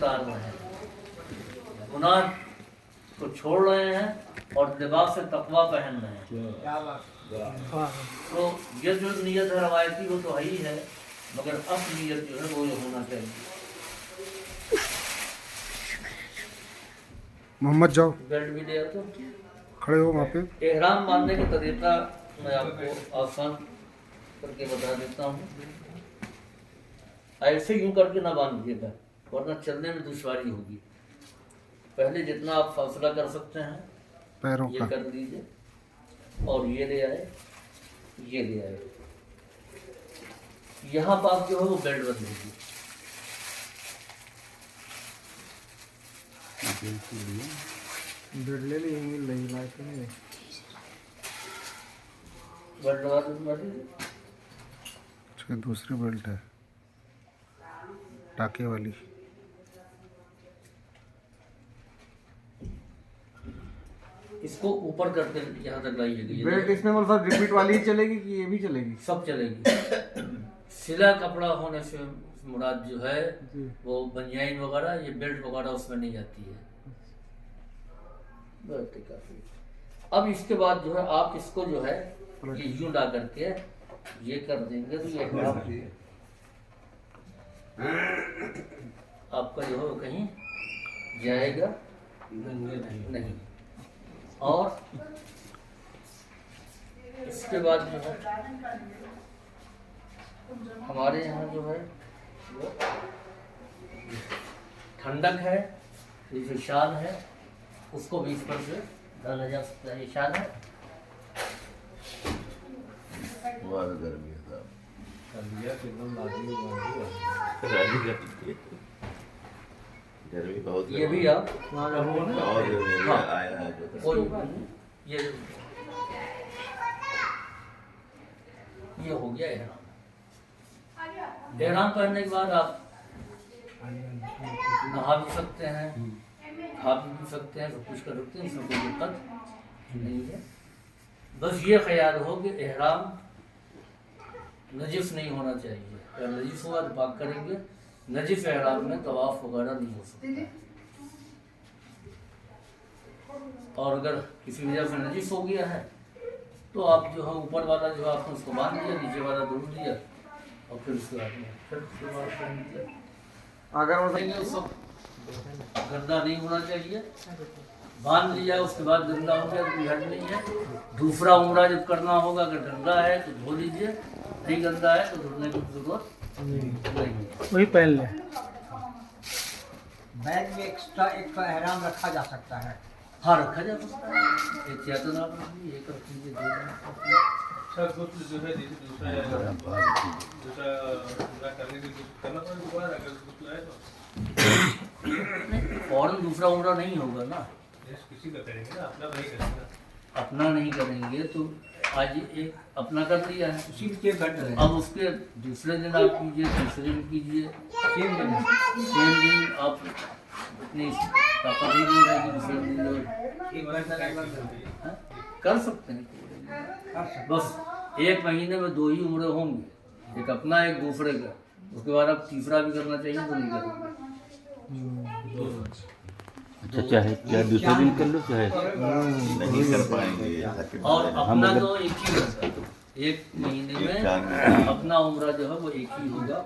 उतार रहे हैं, गुनाह को छोड़ रहे हैं और लिबास से तकवा पहन रहे हैं। तो ये जो नीयत है रवायती वो तो है ही है, मगर असल नीयत जो है वो ये होना चाहिए। मोहम्मद जाओ, बेल्ट भी दिया तो खड़े हो वहाँ पे। एहराम बांधने का तरीका मैं आपको आसान करके बता देता हूँ। ऐसे यूं करके ना बांधिएगा वरना चलने में दुश्वारी होगी। पहले जितना आप फासला कर सकते हैं पैरों ये का कर लीजिए और ये ले आए, ये ले आए। यहाँ पर जो है वो बेल्ट बंधेगी। बेल्ट ले ली, मिल रही लाइट नहीं। बेल्ट लगा दीजिए। उसके दूसरी बेल्ट है टाके वाली। इसको ऊपर करके यहाँ तक लाइएगा। बेल्ट इसमें मतलब रिपीट वाली ही चलेगी कि ये भी चलेगी? सब चलेगी। सिला कपड़ा होने से मुराद जो है वो बनियाइन वगैरह, ये बेल्ट वगैरह उसमें नहीं आती है। अब इसके बाद जो है आप इसको जो है ये यूं ला करके ये कर देंगे तो ये आपका जो है वो कहीं जाएगा नहीं। और इसके बाद जो है हमारे यहाँ जो है वो ठंडक है, ये जो शाल है उसको भी इस पर से डाला जा सकता है। ये शाल है, गर्मी बहुत, ये भी आप आया है कोई ये हो गया एहराम। एहराम पहनने के बाद आप नहा भी सकते हैं, खा भी सकते हैं, सब कुछ कर सकते हैं, इसमें कोई दिक्कत नहीं है। बस ये ख्याल हो कि एहराम नजिस नहीं होना चाहिए। अगर नजिस हुआ तो पाक करेंगे, नजिस एहराम में तवाफ वगैरह नहीं हो सकता। और अगर किसी वजह से नजिस हो गया है तो आप जो है ऊपर वाला जो है आपने उसको बांध दिया, नीचे वाला धुल दिया और फिर उसके बाद पहन दिया। अगर उसको गंदा नहीं होना चाहिए, बांध लिया उसके बाद गंदा हो गया तो कोई हर्ज नहीं है। दूसरा उम्रा जब करना होगा अगर गंदा है तो धो लीजिए, नहीं गंदा है तो धोने की जरूरत नहीं, वही पहन ले। बैग में एक्स्ट्रा एक एहराम रखा जा सकता है। हाँ रखा जा सकता है। एहतियातन आप रखिए, एक रख लीजिए, दो जो है दूसरा करने के लिए करना पड़ेगा। अगर कुछ लाए तो फौरन दूसरा उम्रा नहीं होगा ना, किसी का करेंगे ना, अपना नहीं करेंगे। अपना नहीं करेंगे तो आज एक अपना कर लिया है, उसी के घट रहे अब उसके दूसरे दिन आप कीजिए, तीसरे दिन कीजिए, सेम दिन आप अपनी ताकत ही नहीं रहेगी, दूसरे दिन जो कर सकते हैं। बस एक महीने में 2 ही उम्रे होंगी, एक अपना एक दूसरे का, उसके बाद आप तीसरा भी करना चाहिए तो नहीं करेंगे। अच्छा चाहे दूसरे दिन कर लो चाहे नहीं कर पाएंगे। और अपना तो एक ही होगा, एक महीने में अपना उम्रा जो है वो एक ही होगा।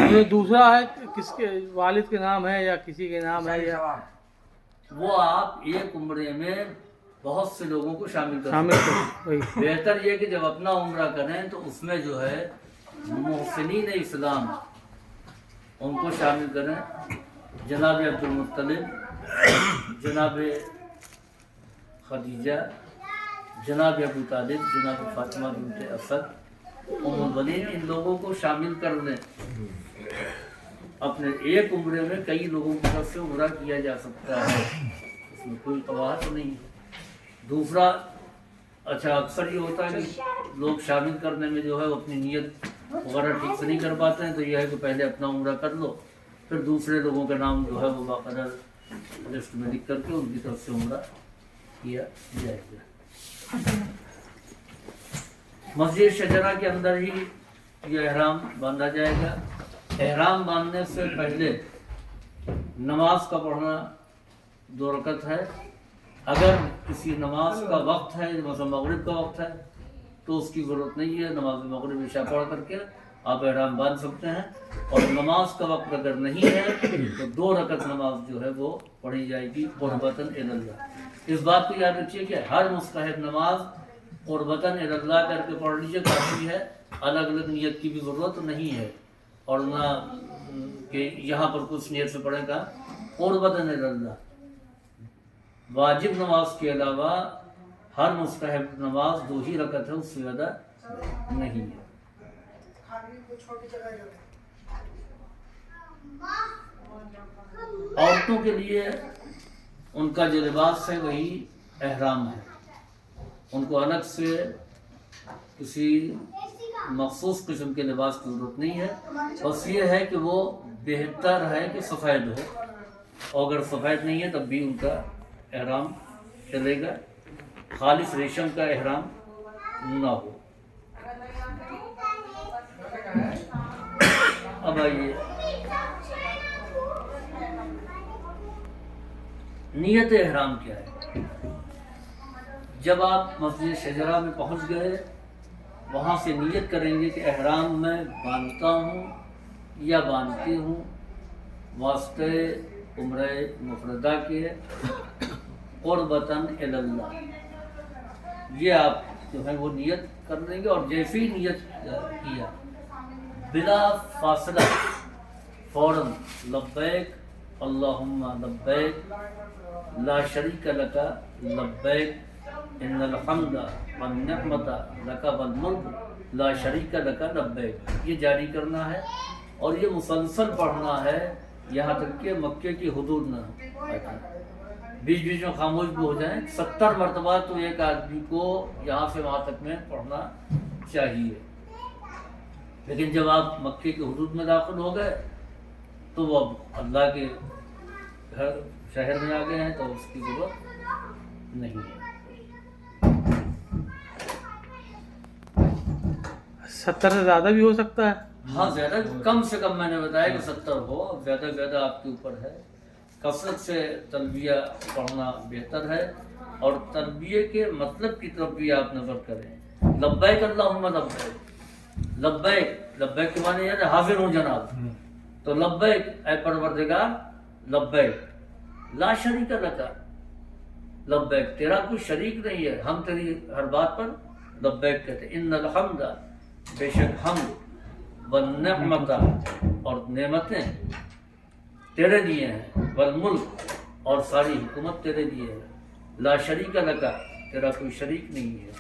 ये दूसरा है किसके वालिद के नाम है या किसी के नाम है या वो आप एक उम्रे में बहुत से लोगों को शामिल कर वही बेहतर ये कि जब अपना उम्रा करें तो उसमें जो है मुहसिनीन इस्लाम उनको शामिल करें। जनाब अब्दुल मुत्तलिब, जनाब खदीजा, जनाब अबू तालिब, जनाब फातिमा बिन्त असद, उम्मुल वलीद, इन लोगों को शामिल कर लें। अपने एक उम्रे में कई लोगों की तरफ से उम्रा किया जा सकता है, इसमें कोई कवाहत नहीं है। दूसरा अच्छा अक्सर ये होता है कि लोग शामिल करने में जो है वो अपनी नीयत वगैरह ठीक से नहीं कर पाते हैं, तो यह है कि पहले अपना उम्रा कर लो, फिर दूसरे लोगों का नाम जो है वो बाकायदा लिस्ट में लिख करके उनकी तरफ से उम्रा किया जाएगा। मस्जिद शजरा के अंदर ही ये एहराम बांधा जाएगा। एहराम बांधने से पहले नमाज का पढ़ना 2 रकत है। अगर किसी नमाज का वक्त है, मतलब मगरिब का वक्त है, तो उसकी ज़रूरत नहीं है। नमाज मगरिब इशा पढ़ करके आप एहराम बांध सकते हैं। और नमाज का वक्त अगर नहीं है तो 2 रकत नमाज जो है वो पढ़ी जाएगी क़ुर्बतन इलल्लाह। इस बात को याद रखिए कि हर मुस्तहब नमाज क़ुर्बतन इलल्लाह करके पढ़ लीजिए, काफ़ी है। अलग अलग नियत की भी ज़रूरत नहीं है, और ना कि यहाँ पर कुछ नियत से पढ़ेगा। क़ुर्बतन इलल्लाह, वाजिब नमाज के अलावा हर मुस्तहब नमाज 2 ही रकत है, उससे ज़्यादा नहीं है। औरतों के लिए उनका जो लिबास है वही एहराम है। उनको अलग से किसी मखसूस किस्म के लिबास की ज़रूरत नहीं है। बस ये है कि वो बेहतर है कि सफ़ेद हो, और अगर सफ़ेद नहीं है तब भी उनका एहराम चलेगा, खालिस रेशम का एहराम ना हो। अब आइए, नियत एहराम क्या है। जब आप मस्जिद शजरा में पहुंच गए, वहाँ से नियत करेंगे कि एहराम मैं बांधता हूँ या बांधती हूँ वास्ते उम्रे मुफरदा के क़ुर्बतन इलल्लाह। ये आप जो है वो नियत कर लेंगे, और जैसे ही नियत किया बिला फासला फ़ौरन लब्बैक अल्लाहुम्मा लब्बैक ला शरीक लका लब्बैक इन्नल हम्दा वन निअमता लका वल मुल्क ला शरीक लका लब्बैक, ये जारी करना है। और ये मुसलसल पढ़ना है यहाँ तक कि मक्के की हुदूद न हो, बीच बीच में खामोश भी हो जाए। 70 मरतबा तो एक आदमी को यहाँ से वहाँ तक में पढ़ना चाहिए। लेकिन जब आप मक्के की हुदूद में दाखिल हो गए तो वो अब अल्लाह के घर शहर में आ गए हैं, तो उसकी ज़रूरत नहीं है। 70 से ज़्यादा भी हो सकता है। हाँ, ज़्यादा कम से कम मैंने बताया कि 70 हो, ज़्यादा से ज़्यादा आपके ऊपर है। कसरत से तलबिया पढ़ना बेहतर है, और तलबिये के मतलब की तरफ भी आप नज़र करें। लब्बैक अल्लाहुम्मा लब्बैक, लब्बैक लब्बैक के माने यार हाजिर हूँ जनाब, तो लब्बैक ऐ परवरदिगार लब्बैक ला शरीक लका लब्बैक, तेरा कोई शरीक नहीं है, हम तेरी हर बात पर लब्बैक कहते। इन्नल हम्दा, बेशक हम, वन निअमता, और नेमतें तेरे लिए हैं, वल मुल्क, और सारी हुकूमत तेरे लिए है, ला शरीक लका, तेरा कोई शरीक नहीं है।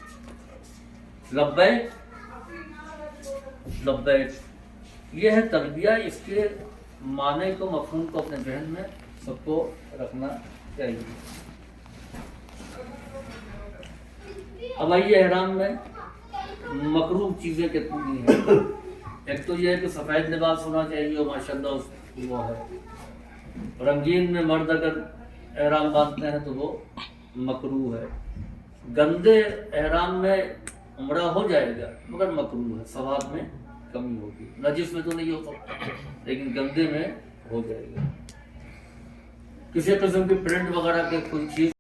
लब्बैक लब्बैक, ये है तलबिया। इसके माने को, मफहूम को अपने जहन में सबको रखना चाहिए। अब आइए, एहराम में मकरूह चीज़ें कितनी हैं। एक तो ये है कि सफ़ेद लिबास होना चाहिए, माशाल्लाह वो है। रंगीन में मर्द अगर एहराम बांधते हैं तो वो मकरूह है। गंदे एहराम में उम्रा हो जाएगा मगर मकरूह है, सवाब में कमी होगी। नजिस में तो नहीं हो सकता, लेकिन गंदे में हो जाएगा। किसी किस्म की प्रिंट वगैरह के कोई चीज़